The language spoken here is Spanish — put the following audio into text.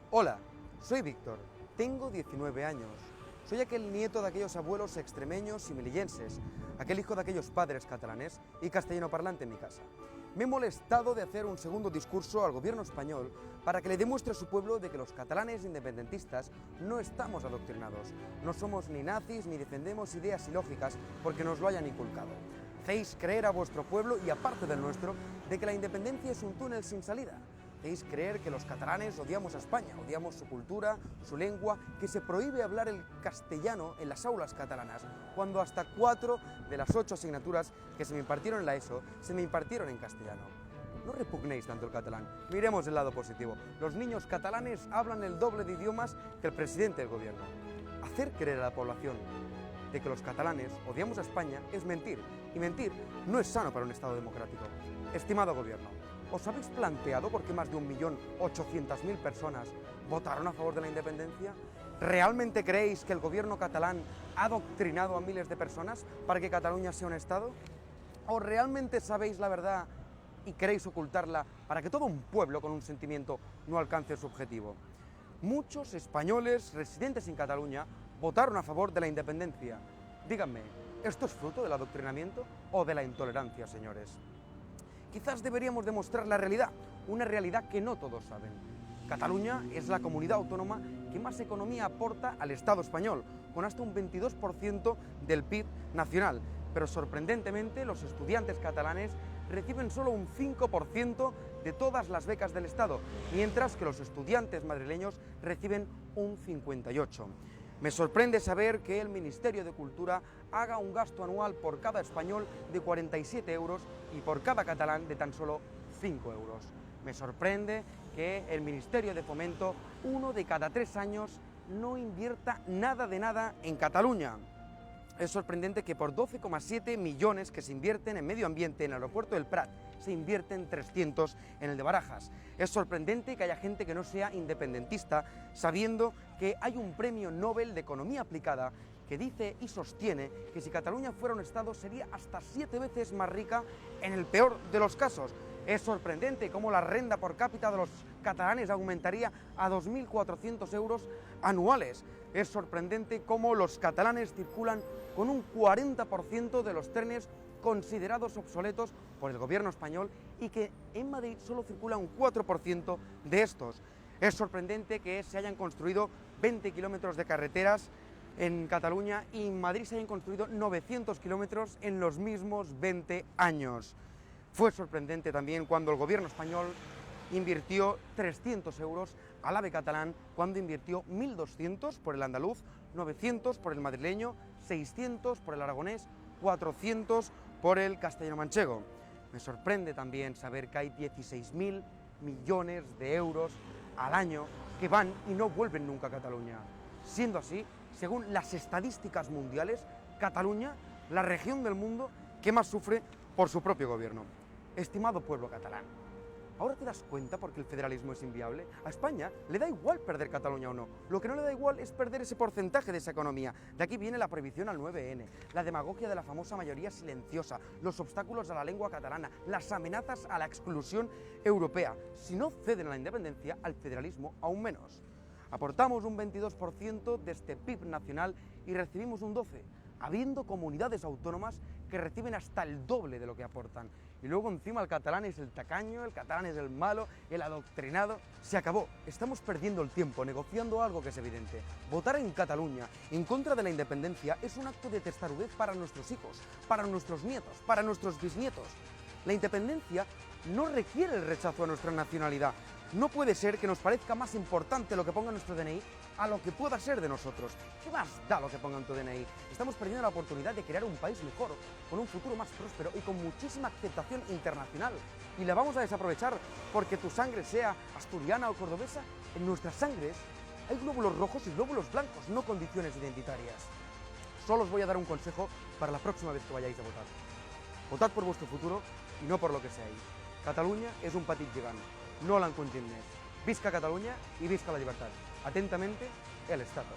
Hola, soy Víctor, tengo 19 años. Soy aquel nieto de aquellos abuelos extremeños y melillenses, aquel hijo de aquellos padres catalanes y castellano parlante en mi casa. Me he molestado de hacer un segundo discurso al gobierno español para que le demuestre a su pueblo de que los catalanes independentistas no estamos adoctrinados, no somos ni nazis ni defendemos ideas ilógicas porque nos lo hayan inculcado. Hacéis creer a vuestro pueblo y aparte del nuestro de que la independencia es un túnel sin salida. Hacéis creer que los catalanes odiamos a España, odiamos su cultura, su lengua, que se prohíbe hablar el castellano en las aulas catalanas, cuando hasta 4 de las 8 asignaturas que se me impartieron en la ESO se me impartieron en castellano. No repugnéis tanto el catalán, miremos el lado positivo. Los niños catalanes hablan el doble de idiomas que el presidente del gobierno. Hacer creer a la población de que los catalanes odiamos a España es mentir, y mentir no es sano para un Estado democrático. Estimado gobierno, ¿os habéis planteado por qué más de 1.800.000 personas votaron a favor de la independencia? ¿Realmente creéis que el gobierno catalán ha adoctrinado a miles de personas para que Cataluña sea un Estado? ¿O realmente sabéis la verdad y queréis ocultarla para que todo un pueblo con un sentimiento no alcance su objetivo? Muchos españoles residentes en Cataluña votaron a favor de la independencia. Díganme, ¿esto es fruto del adoctrinamiento o de la intolerancia, señores? Quizás deberíamos demostrar la realidad, una realidad que no todos saben. Cataluña es la comunidad autónoma que más economía aporta al Estado español, con hasta un 22% del PIB nacional, pero sorprendentemente los estudiantes catalanes reciben solo un 5% de todas las becas del Estado, mientras que los estudiantes madrileños reciben un 58%. Me sorprende saber que el Ministerio de Cultura haga un gasto anual por cada español de 47 euros y por cada catalán de tan solo 5 euros. Me sorprende que el Ministerio de Fomento, 1 de cada 3 años, no invierta nada de nada en Cataluña. Es sorprendente que por 12,7 millones que se invierten en medio ambiente en el aeropuerto del Prat, se invierten 300 en el de Barajas. Es sorprendente que haya gente que no sea independentista, sabiendo que hay un premio Nobel de Economía Aplicada que dice y sostiene que si Cataluña fuera un Estado sería hasta 7 veces más rica en el peor de los casos. Es sorprendente cómo la renta por cápita de los catalanes aumentaría a 2.400 euros anuales. Es sorprendente cómo los catalanes circulan con un 40% de los trenes considerados obsoletos por el gobierno español y que en Madrid solo circula un 4% de estos. Es sorprendente que se hayan construido 20 kilómetros de carreteras en Cataluña y en Madrid se hayan construido 900 kilómetros en los mismos 20 años. Fue sorprendente también cuando el gobierno español invirtió 300 euros al AVE catalán, cuando invirtió 1.200 por el andaluz, 900 por el madrileño, 600 por el aragonés, 400 por el castellano-manchego. Me sorprende también saber que hay 16.000 millones de euros al año que van y no vuelven nunca a Cataluña. Siendo así, según las estadísticas mundiales, Cataluña, la región del mundo que más sufre por su propio gobierno. Estimado pueblo catalán, ¿ahora te das cuenta por qué el federalismo es inviable? A España le da igual perder Cataluña o no. Lo que no le da igual es perder ese porcentaje de esa economía. De aquí viene la prohibición al 9N, la demagogia de la famosa mayoría silenciosa, los obstáculos a la lengua catalana, las amenazas a la exclusión europea. Si no ceden a la independencia, al federalismo aún menos. Aportamos un 22% de este PIB nacional y recibimos un 12%, habiendo comunidades autónomas que reciben hasta el doble de lo que aportan. Y luego encima el catalán es el tacaño, el catalán es el malo, el adoctrinado. Se acabó. Estamos perdiendo el tiempo negociando algo que es evidente. Votar en Cataluña en contra de la independencia es un acto de testarudez para nuestros hijos, para nuestros nietos, para nuestros bisnietos. La independencia no requiere el rechazo a nuestra nacionalidad. No puede ser que nos parezca más importante lo que ponga nuestro DNI a lo que pueda ser de nosotros. ¿Qué más da lo que ponga en tu DNI? Estamos perdiendo la oportunidad de crear un país mejor, con un futuro más próspero y con muchísima aceptación internacional. Y la vamos a desaprovechar porque tu sangre sea asturiana o cordobesa. En nuestras sangres hay glóbulos rojos y glóbulos blancos, no condiciones identitarias. Solo os voy a dar un consejo para la próxima vez que vayáis a votar. Votad por vuestro futuro y no por lo que seáis. Catalunya és un petit gegant. No l'encontin més. Visca Catalunya i visca la llibertat. Atentamente, el Estado.